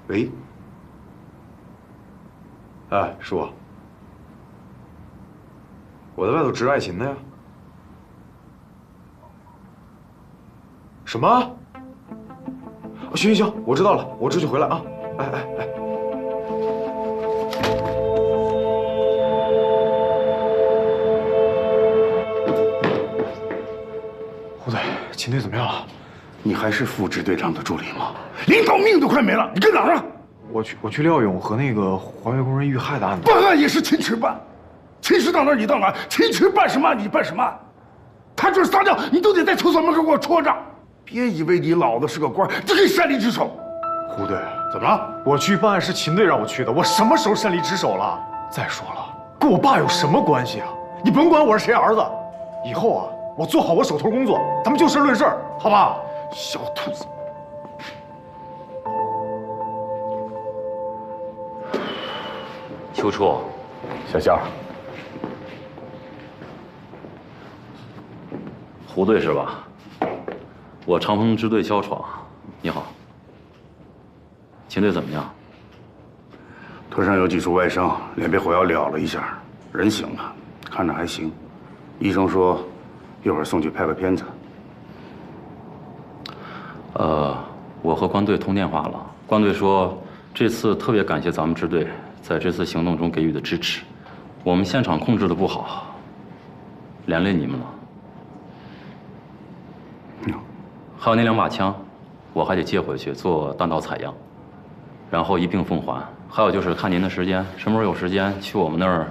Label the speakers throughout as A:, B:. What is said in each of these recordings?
A: 喂，哎，叔，我在外头值爱勤的呀。什么？行行行，我知道了，我这就回来啊！哎哎哎，胡队，秦队怎么样了？
B: 你还是副支队长的助理吗？领导命都快没了，你跟哪儿啊？
A: 我去廖勇和那个环卫工人遇害的案子。
B: 办案也是秦池办，秦池到哪儿你到哪儿，秦池办什么你办什么。他就是撒尿，你都得在厕所门口给我戳着。别以为你老子是个官，就可以擅离职守。
A: 胡队，
B: 怎么了？
A: 我去办案是秦队让我去的，我什么时候擅离职守了？再说了，跟我爸有什么关系啊？你甭管我是谁儿子，以后啊，我做好我手头工作，咱们就事论事，好吧？
B: 小兔子。
C: 秋初，
B: 小肖，
C: 胡队是吧？我长风支队肖闯，你好。秦队怎么样？
B: 腿上有几处外伤，脸被火药燎了一下，人醒了，看着还行。医生说，一会儿送去拍个片子。
C: 我和关队通电话了，关队说这次特别感谢咱们支队在这次行动中给予的支持，我们现场控制的不好，连累你们了。还有那2把枪，我还得接回去做弹道采样，然后一并奉还。还有就是看您的时间，什么时候有时间去我们那儿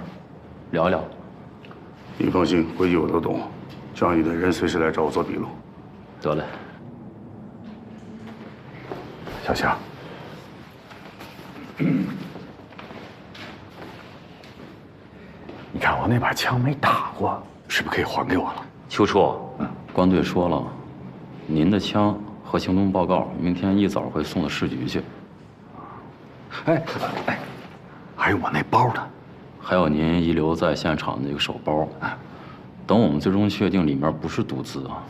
C: 聊一聊。
B: 你放心，规矩我都懂，叫你的人随时来找我做笔录。
C: 得嘞。
B: 小夏，你看我那把枪没打过，是不是可以还给我了？
C: 秋初，关队说了，您的枪和行动报告明天一早会送到市局去。
B: 哎，还有我那包呢？
C: 还有您遗留在现场的那个手包，等我们最终确定里面不是毒资啊，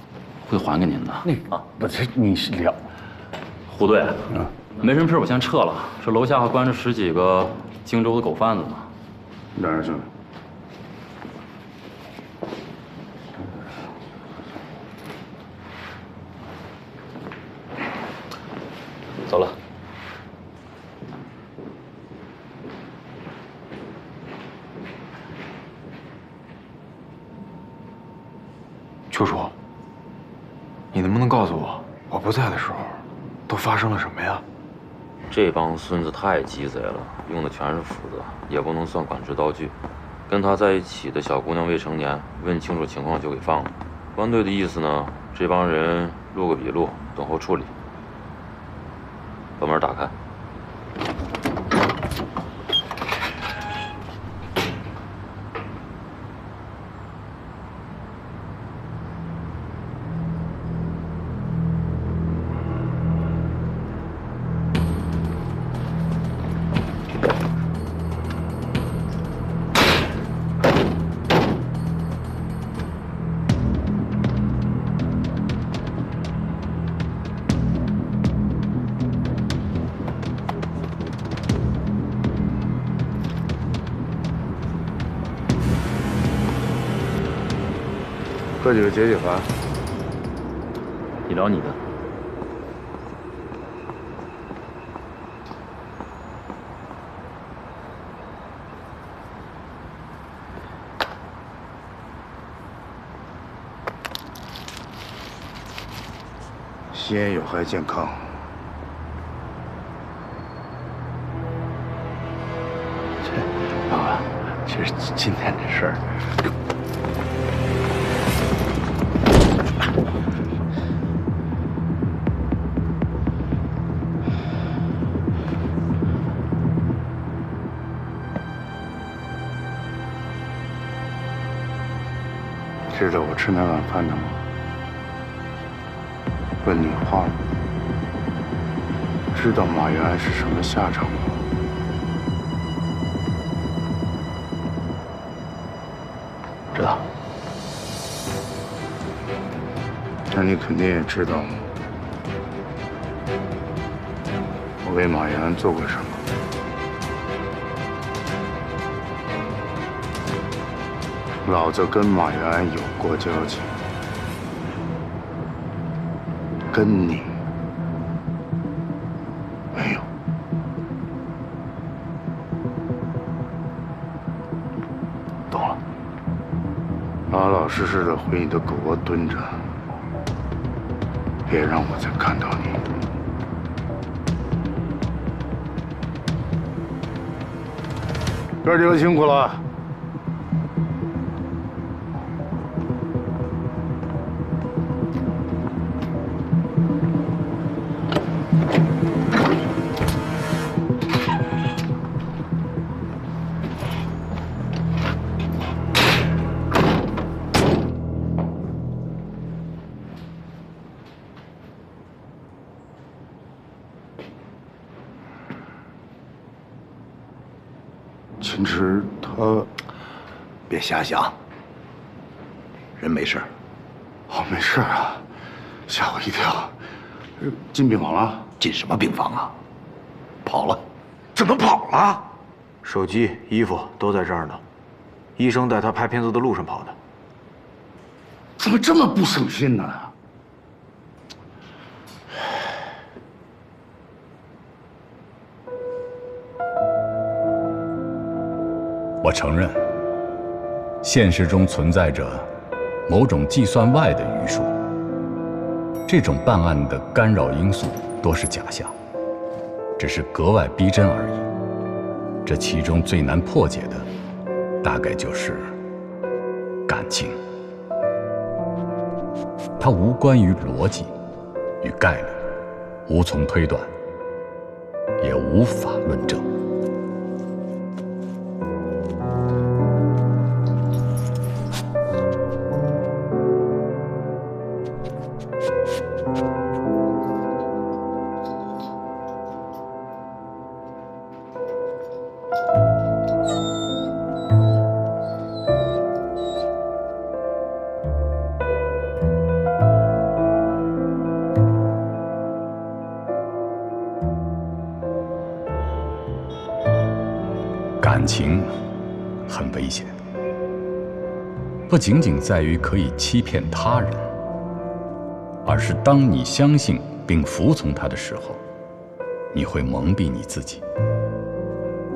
C: 会还给您的。
B: 不是你是了。
C: 胡队，没什么事，我先撤了。这楼下还关着10几个荆州的狗贩子呢。
B: 哪儿去了？
C: 走了。
A: 秋叔，你能不能告诉我，我不在的时候，都发生了什么呀？
C: 这帮孙子太鸡贼了，用的全是斧子，也不能算管制刀具。跟他在一起的小姑娘未成年，问清楚情况就给放了。关队的意思呢，这帮人录个笔录，等候处理。把门打开。
B: 喝几个解解乏。
C: 你聊你的。
B: 吸烟有害健康。
D: 老板，其实今天这事儿，
B: 知道我吃那碗饭的吗？问你话了。知道马原来是什么下场吗？
D: 知道。
B: 那你肯定也知道，我为马原做过什么？老子跟马原有过交情，跟你没有。
D: 懂了。
B: 老老实实的回你的狗窝蹲着，别让我再看到你。哥几个辛苦了。秦池他
D: 别瞎想，人没事。
B: 哦，没事啊，吓我一跳。进病房了？
D: 进什么病房啊？跑了。
B: 怎么跑了？
E: 手机、衣服都在这儿呢。医生带他拍片子的路上跑的。
B: 怎么这么不省心呢？
F: 我承认，现实中存在着某种计算外的余数，这种办案的干扰因素多是假象，只是格外逼真而已。这其中最难破解的，大概就是感情。它无关于逻辑与概率，无从推断，也无法论证。感情很危险，不仅仅在于可以欺骗他人，而是当你相信并服从他的时候，你会蒙蔽你自己，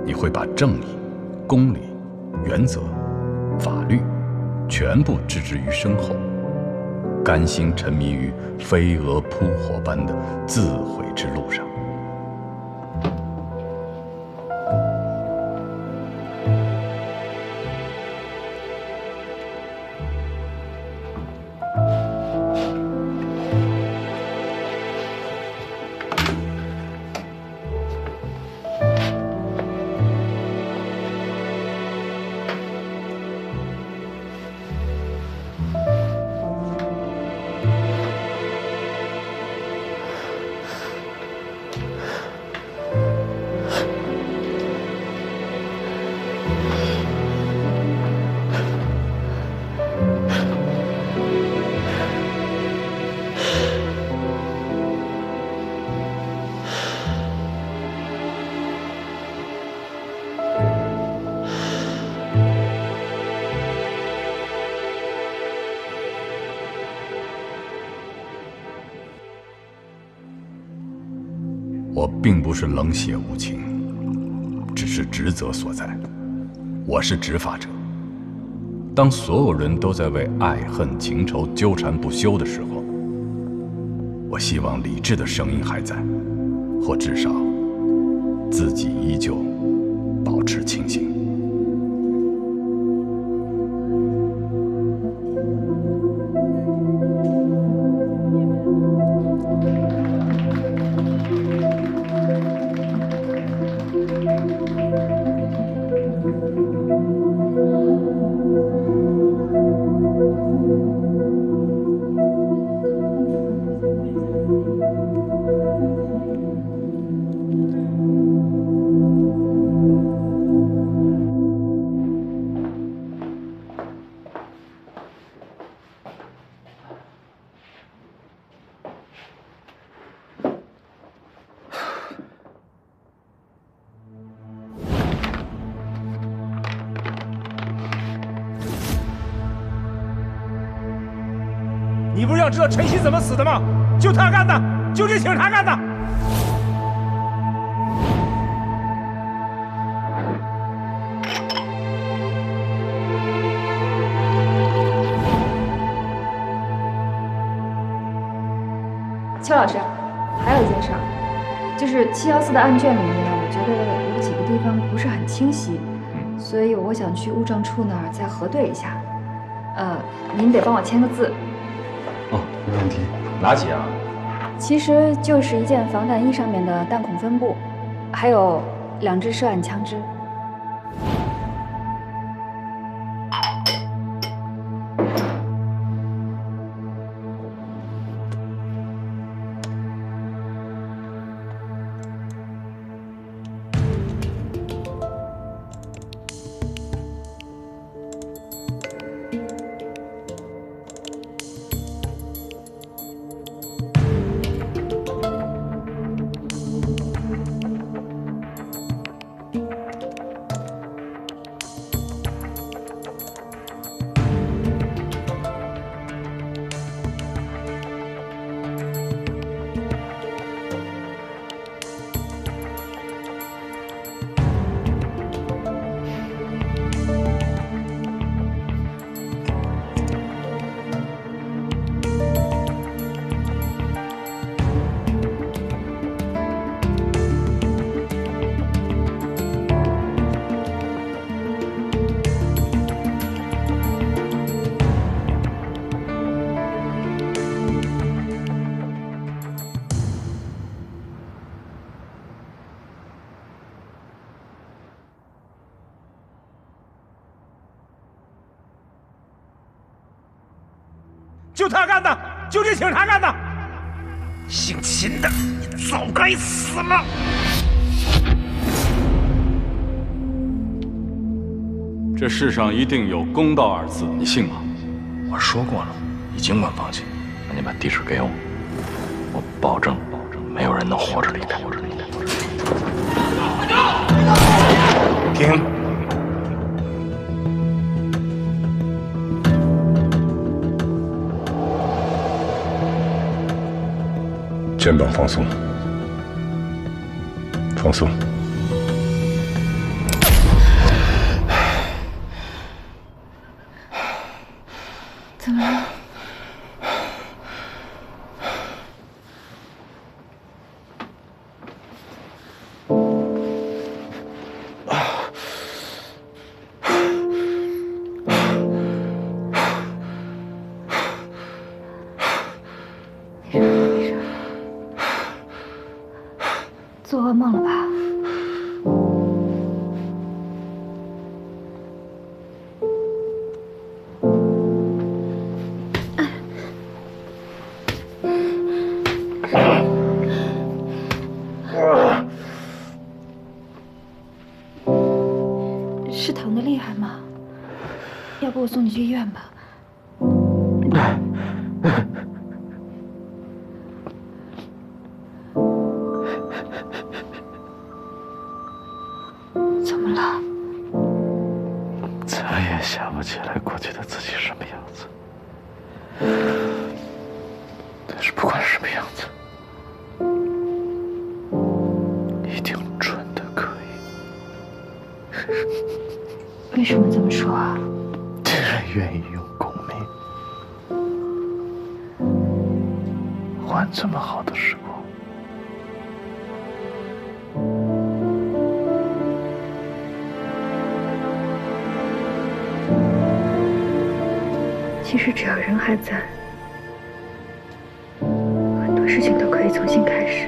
F: 你会把正义、公理、原则、法律全部置之于身后，甘心沉迷于飞蛾扑火般的自毁之路上。我并不是冷血无情，只是职责所在。我是执法者。当所有人都在为爱恨情仇纠缠不休的时候，我希望理智的声音还在，或至少自己依旧保持清醒。
G: 你不是要知道陈曦怎么死的吗？就他干的，就这警察干的。
H: 邱老师，还有一件事儿，就是714的案卷里面，我觉得有几个地方不是很清晰，所以我想去物证处那儿再核对一下。您得帮我签个字。
F: 哦，没问题。哪几样？
H: 其实就是一件防弹衣上面的弹孔分布，还有2支涉案枪支。
G: 就他干的，就这警察干的。姓秦的，你早该死了！
F: 这世上一定有公道2字，你信吗？
D: 我说过了，已经管放弃。那你把地址给我，我保证没有人能活着离开。停！
I: 肩膀放松，放松。
H: 怎么了？做噩梦了吧？是疼得厉害吗？要不我送你去医院吧。怎么了？
D: 再也想不起来过去的自己什么样子。但是不管什么样子，一定准的可以。
H: 为什么这么说啊？
D: 既然愿意用狗命换这么好的时光。
H: 其实只要人还在，很多事情都可以重新开始。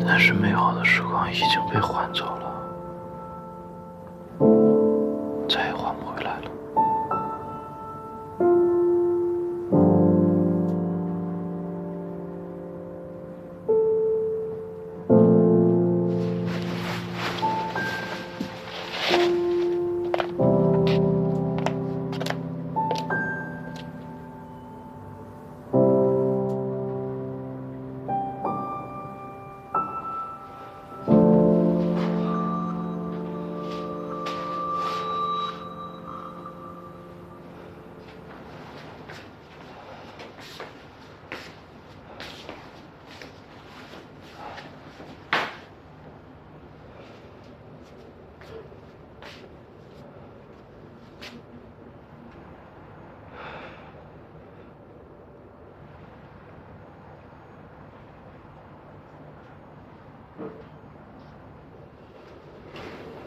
D: 但是美好的时光已经被换走了。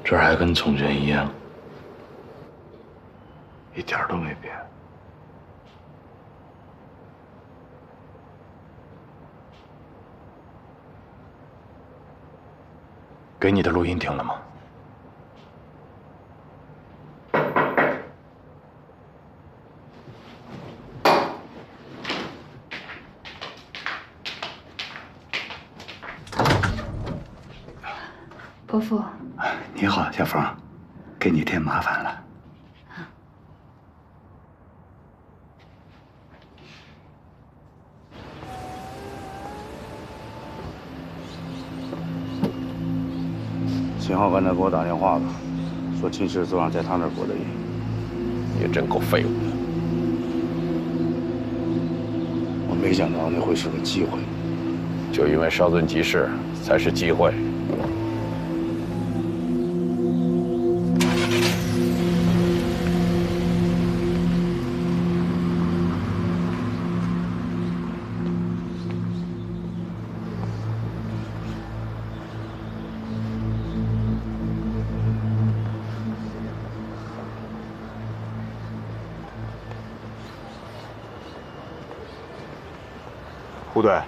D: 这儿还跟从前一样，一点都没变。
E: 给你的录音听了吗？
H: 伯父，
J: 你好，小凤，给你添麻烦了。
B: 秦昊刚才给我打电话了，说秦氏昨晚在他那儿过的夜。
D: 也真够废物的。
B: 我没想到那会是个机会。
D: 就因为稍纵即逝，才是机会。
E: 胡队，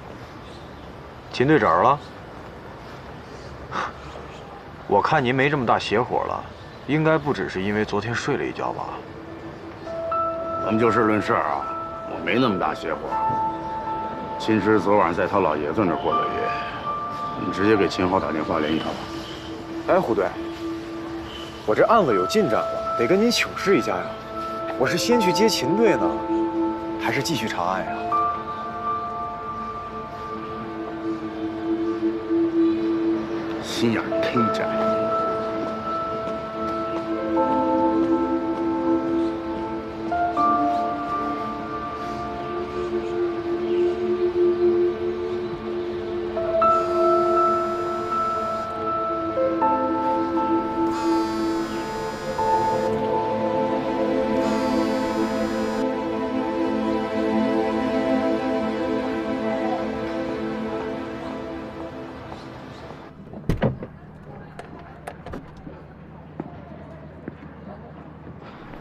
E: 秦队找着了。我看您没这么大邪火了，应该不只是因为昨天睡了一觉吧？
B: 咱们就事论事啊，我没那么大邪火。秦师昨晚在他老爷子那儿过的夜，你直接给秦昊打电话联系他吧。
A: 哎，胡队，我这案子有进展了，得跟您请示一下呀。我是先去接秦队呢，还是继续查案呀？
B: 心眼忒窄。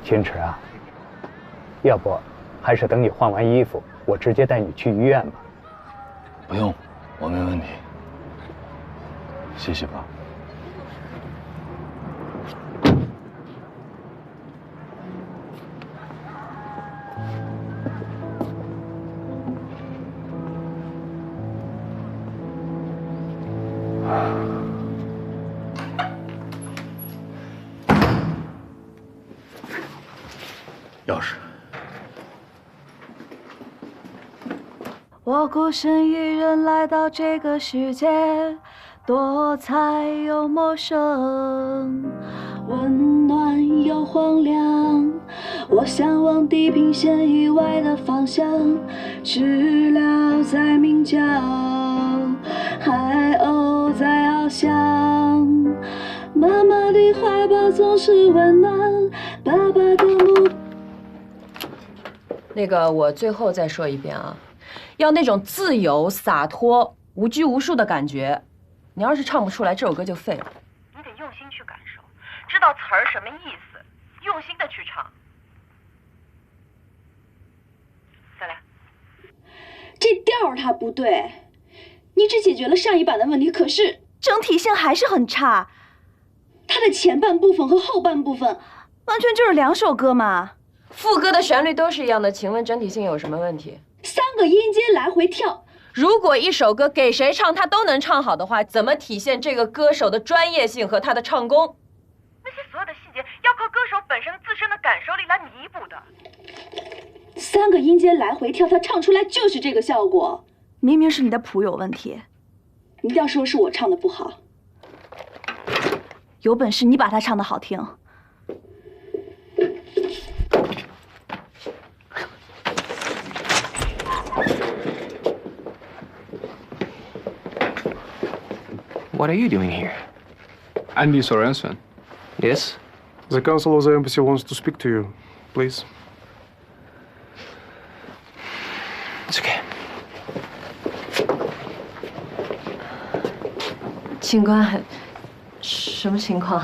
K: 秦池啊，要不还是等你换完衣服，我直接带你去医院吧。
D: 不用，我没问题。谢谢爸。钥匙。
L: 我孤身一人来到这个世界，多彩又陌生，温暖又荒凉。我向往地平线以外的方向，知了在鸣叫，海鸥在翱翔。妈妈的怀抱总是温暖，爸爸的目。
M: 那个，我最后再说一遍啊，要那种自由、洒脱、无拘无束的感觉。你要是唱不出来，这首歌就废了。
N: 你得用心去感受，知道词儿什么意思，用心的去唱。再来，
L: 这调儿它不对，你只解决了上一版的问题，可是整体性还是很差。它的前半部分和后半部分完全就是两首歌嘛。
M: 副歌的旋律都是一样的，请问整体性有什么问题
L: ？3个音阶来回跳。
M: 如果一首歌给谁唱他都能唱好的话，怎么体现这个歌手的专业性和他的唱功？
N: 那些所有的本身自身的感受力来弥补的。
L: 3个音阶来回跳，他唱出来就是这个效果。
O: 明明是你的谱有问题，
L: 你一定要说是我唱的不好。
O: 有本事你把它唱得好听。
P: What are you doing here?
Q: Andy Sorensen.
P: Yes?
Q: The consul of the embassy wants to speak to you. Please.
P: It's okay.
M: 警官，什么情况？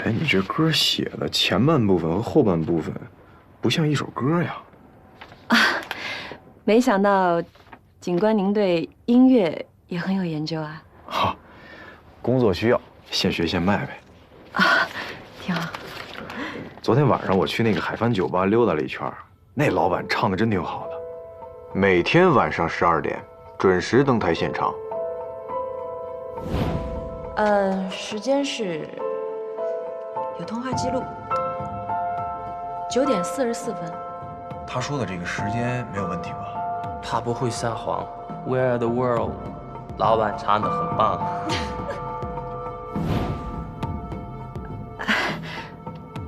A: 哎，你这歌写的前半部分和后半部分，不像一首歌呀。
M: 没想到，警官您对音乐也很有研究啊。
A: 哈，工作需要，现学现卖呗。
M: 啊，挺好。
A: 昨天晚上我去那个海帆酒吧溜达了一圈，那老板唱的真挺好的。每天晚上12点准时登台献唱。
M: 时间是有通话记录，9点44分。
E: 他说的这个时间没有问题吧？
P: 他不会撒谎。Where the world？ 老板唱得很棒。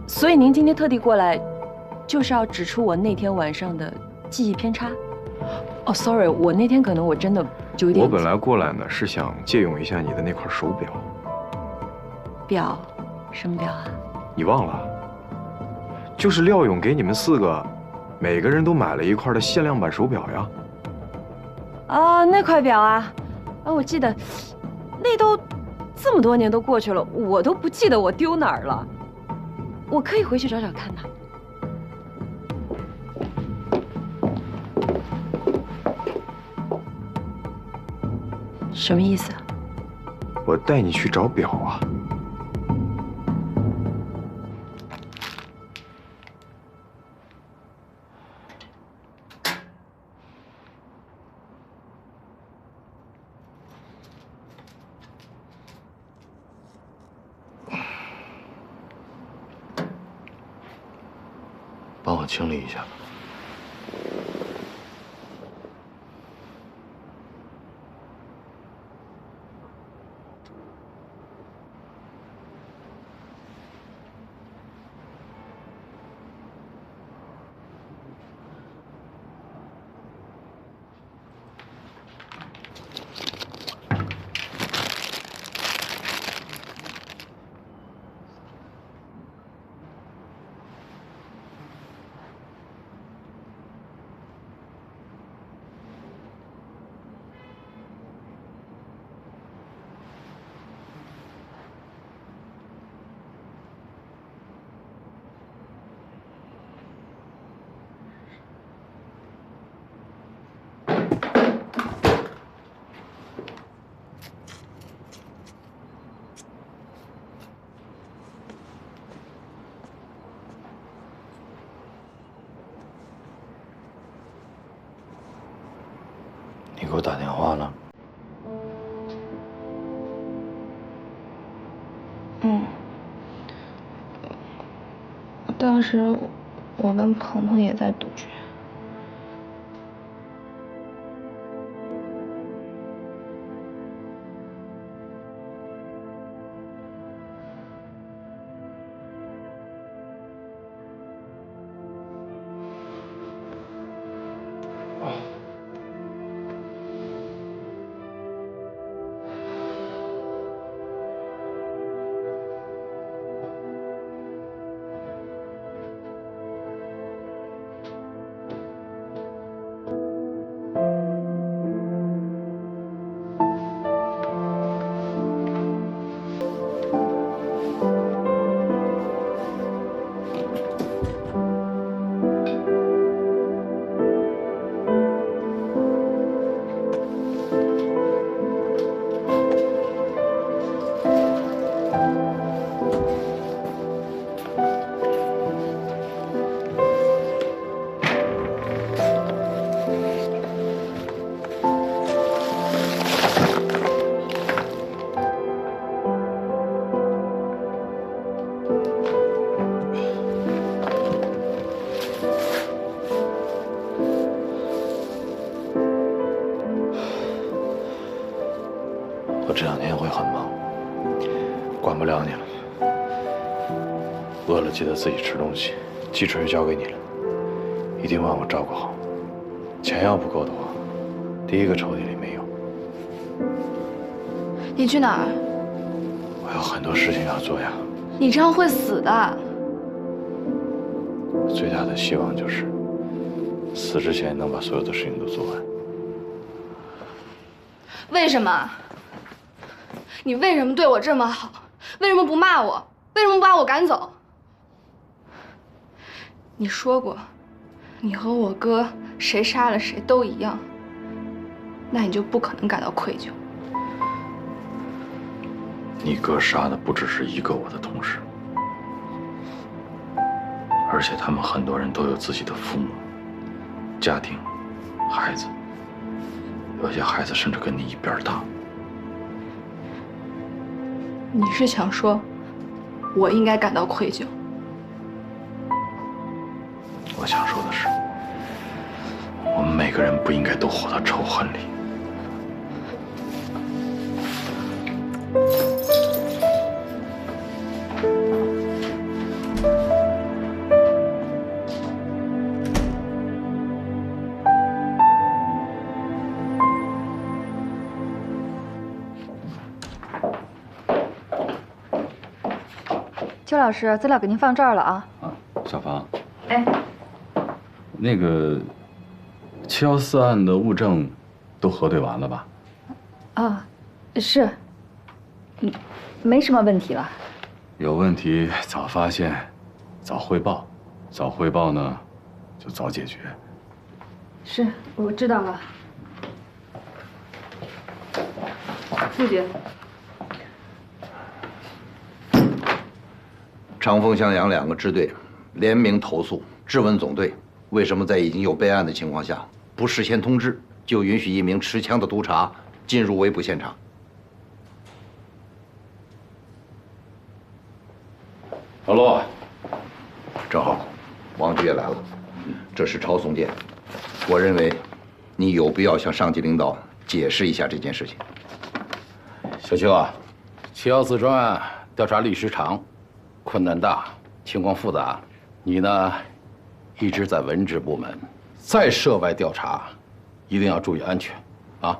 M: 所以您今天特地过来，就是要指出我那天晚上的记忆偏差？哦 ，sorry， 我那天可能我真的就有点……
A: 我本来过来呢是想借用一下你的那块手表。
M: 表？什么表啊？
A: 你忘了？就是廖勇给你们4个，每个人都买了一块的限量版手表呀。
M: 啊，那块表啊，啊，我记得，那都这么多年都过去了，我都不记得我丢哪儿了。我可以回去找找看的。什么意思？
A: 我带你去找表啊。
D: 帮我清理一下。你给我打电话了？
R: 当时我跟鹏鹏也在赌局。
D: 我这2天会很忙，管不了你了。饿了记得自己吃东西，鸡翅交给你了，一定帮我照顾好。钱要不够的话，第一个抽屉里没有。
R: 你去哪儿？
D: 我有很多事情要做呀。
R: 你这样会死的。
D: 最大的希望就是死之前能把所有的事情都做完。
R: 为什么？你为什么对我这么好？为什么不骂我？为什么不把我赶走？你说过，你和我哥谁杀了谁都一样，那你就不可能感到愧疚。
D: 你哥杀的不只是一个我的同事，而且他们很多人都有自己的父母、家庭、孩子，有些孩子甚至跟你一边大。
R: 你是想说，我应该感到愧疚？
D: 我想说的是，我们每个人不应该都活到仇恨里。
H: 邱老师，资料给您放这儿了啊。
F: 小芳，
H: 哎，
F: 那个714案的物证都核对完了吧？
H: 啊，是，没什么问题了。
F: 有问题早发现，早汇报，早汇报呢，就早解决。
H: 是，我知道了。副局。
S: 长风、向阳2个支队联名投诉质问总队，为什么在已经有备案的情况下，不事先通知就允许一名持枪的督察进入围捕现场？
D: 老罗，
S: 正好，王局也来了，这是抄送件，我认为你有必要向上级领导解释一下这件事情。
T: 小邱啊，714专案调查历时长。困难大，情况复杂，你呢，一直在文职部门，再涉外调查，一定要注意安全，啊！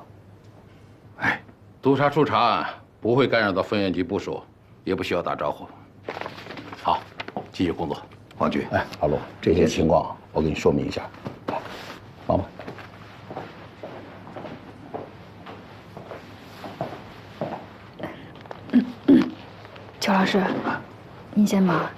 T: 哎，督察处查案不会干扰到分院级部署，也不需要打招呼。好，继续工作。
S: 王局，
T: 哎，老陆，这些情况我给你说明一下，忙吧。
H: 邱老师。您先忙。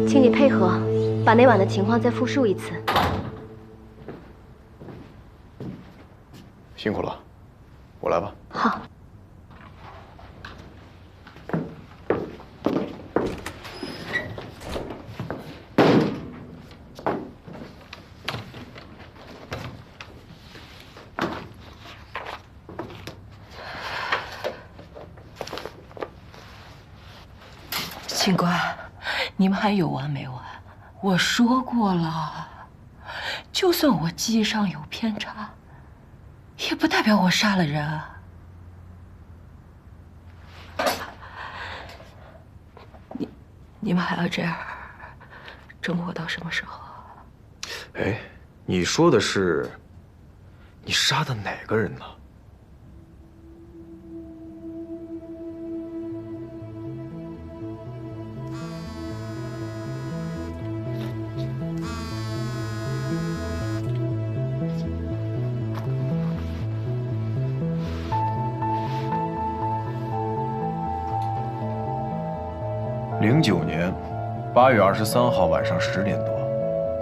U: 请你配合，把那晚的情况再复述一次。
A: 辛苦了，我来吧。
U: 好。
V: 警官，你们还有完没完？我说过了，就算我记忆上有偏差，也不代表我杀了人啊！你们还要这样折磨我到什么时候？
A: 哎，你说的是你杀的哪个人呢？09年8月23号晚上10点多，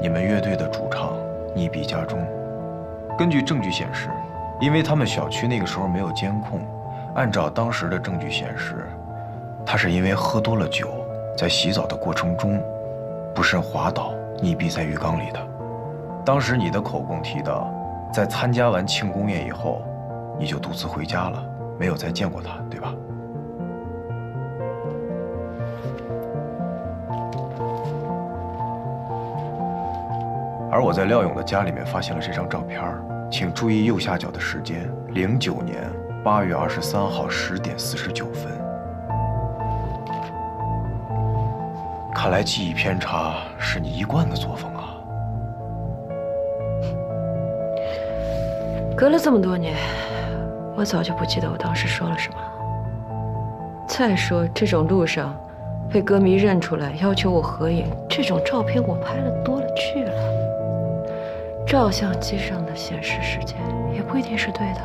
A: 你们乐队的主唱溺毙家中。根据证据显示，因为他们小区那个时候没有监控，按照当时的证据显示，他是因为喝多了酒，在洗澡的过程中不慎滑倒溺毙在浴缸里的。当时你的口供提到，在参加完庆功宴以后，你就独自回家了，没有再见过他，对吧？而我在廖勇的家里面发现了这张照片，请注意右下角的时间：09年8月23号10点49分。看来记忆偏差是你一贯的作风啊。
M: 隔了这么多年，我早就不记得我当时说了什么。再说这种路上被歌迷认出来要求我合影，这种照片我拍的多了去了。照相机上的显示时间也不一定是对的。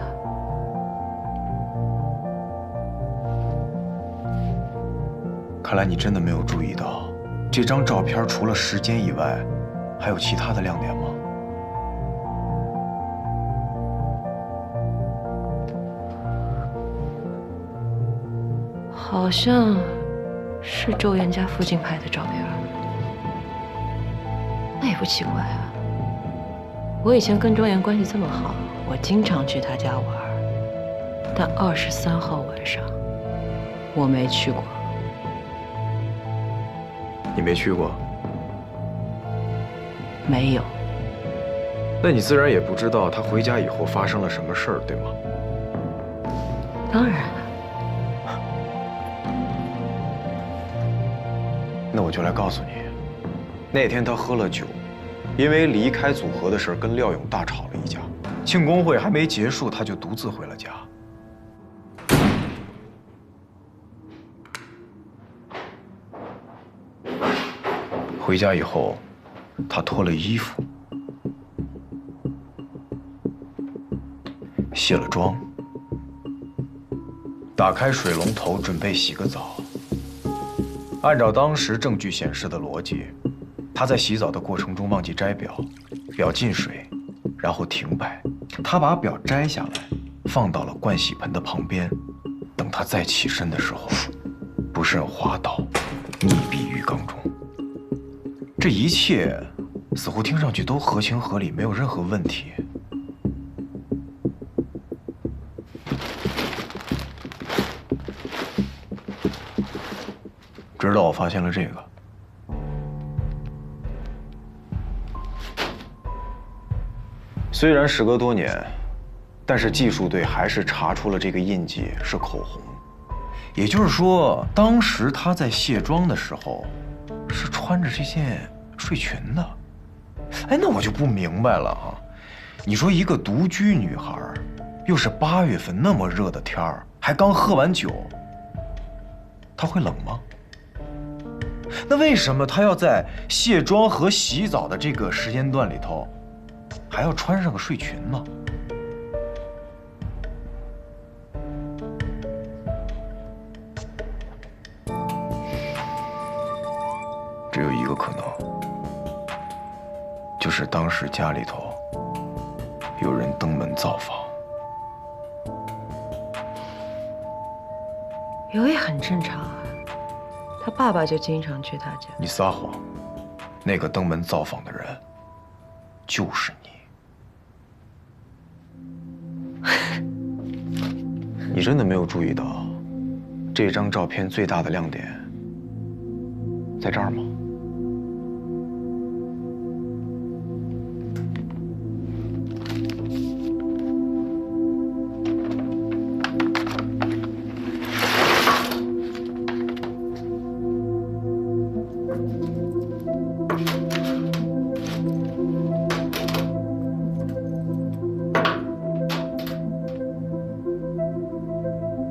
A: 看来你真的没有注意到，这张照片除了时间以外，还有其他的亮点吗？
M: 好像是周岩家附近拍的照片，那也不奇怪啊。我以前跟周岩关系这么好，我经常去他家玩，但23号晚上我没去过。
A: 你没去过？
M: 没有。
A: 那你自然也不知道他回家以后发生了什么事儿，对吗？
M: 当然了。
A: 那我就来告诉你，那天他喝了酒，因为离开组合的事跟廖勇大吵了一架，庆功会还没结束，他就独自回了家。回家以后，他脱了衣服，卸了妆，打开水龙头准备洗个澡。按照当时证据显示的逻辑，他在洗澡的过程中忘记摘表，表进水，然后停摆。他把表摘下来，放到了盥洗盆的旁边。等他再起身的时候，不慎滑倒，溺毙浴缸中。这一切似乎听上去都合情合理，没有任何问题。直到我发现了这个，虽然时隔多年，但是技术队还是查出了这个印记是口红。也就是说，当时她在卸妆的时候，是穿着这件睡裙的。哎，那我就不明白了啊！你说一个独居女孩，又是8月份那么热的天儿，还刚喝完酒，她会冷吗？那为什么她要在卸妆和洗澡的这个时间段里头，还要穿上个睡裙呢？只有一个可能，就是当时家里头有人登门造访。
M: 有也很正常啊，他爸爸就经常去他家。
A: 你撒谎，那个登门造访的人就是你。你真的没有注意到，这张照片最大的亮点在这儿吗？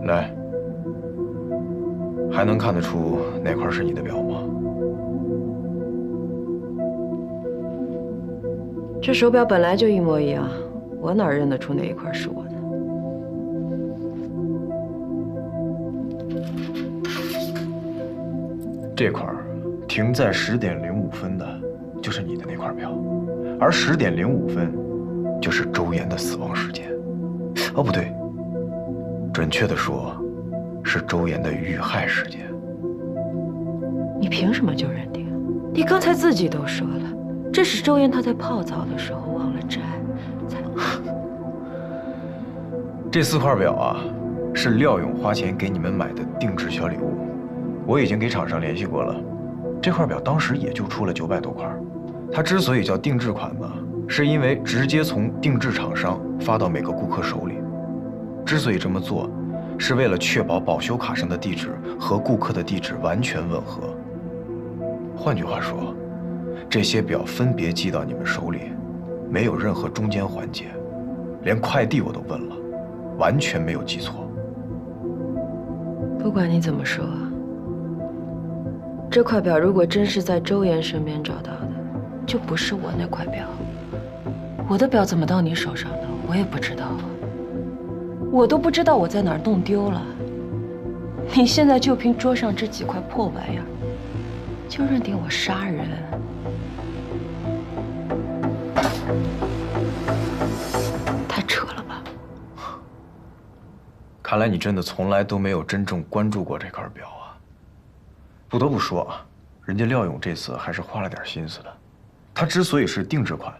A: 来，还能看得出哪块是你的表吗？
M: 这手表本来就一模一样，我哪认得出哪一块是我的？
A: 这块停在10点05分的，就是你的那块表，而10点05分就是周岩的死亡时间。哦，不对，准确的说，是周岩的遇害时间。
M: 你凭什么就认定？你刚才自己都说了，这是周岩他在泡澡的时候忘了摘，才。
A: 这4块表啊，是廖勇花钱给你们买的定制小礼物。我已经给厂商联系过了，这块表当时也就出了900多块。它之所以叫定制款吧，是因为直接从定制厂商发到每个顾客手里。之所以这么做，是为了确保保修卡上的地址和顾客的地址完全吻合。换句话说，这些表分别寄到你们手里，没有任何中间环节，连快递我都问了，完全没有记错。
M: 不管你怎么说，这块表如果真是在周岩身边找到的，就不是我那块表。我的表怎么到你手上的，我也不知道啊。我都不知道我在哪儿弄丢了。你现在就凭桌上这几块破玩意儿，就认定我杀人？太扯了吧！
A: 看来你真的从来都没有真正关注过这块表啊。不得不说啊，人家廖勇这次还是花了点心思的。他之所以是定制款，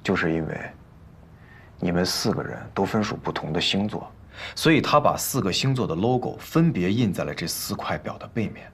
A: 就是因为你们4个人都分属不同的星座，所以他把4个星座的 logo 分别印在了这4块表的背面。